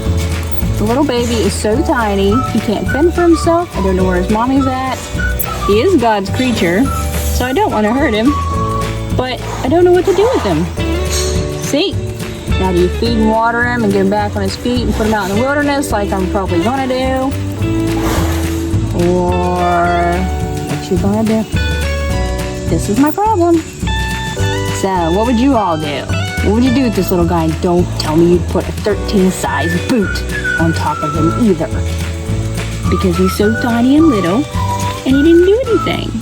A: The little baby is so tiny, he can't fend for himself. I don't know where his mommy's at. He is God's creature, so I don't want to hurt him, but I don't know what to do with him. See? Now do you feed and water him and get him back on his feet and put him out in the wilderness like I'm probably gonna do? Or what you gonna do? This is my problem. So what would you all do? What would you do with this little guy? And don't tell me you'd put a 13 size boot on top of him either. Because he's so tiny and little and he didn't do anything.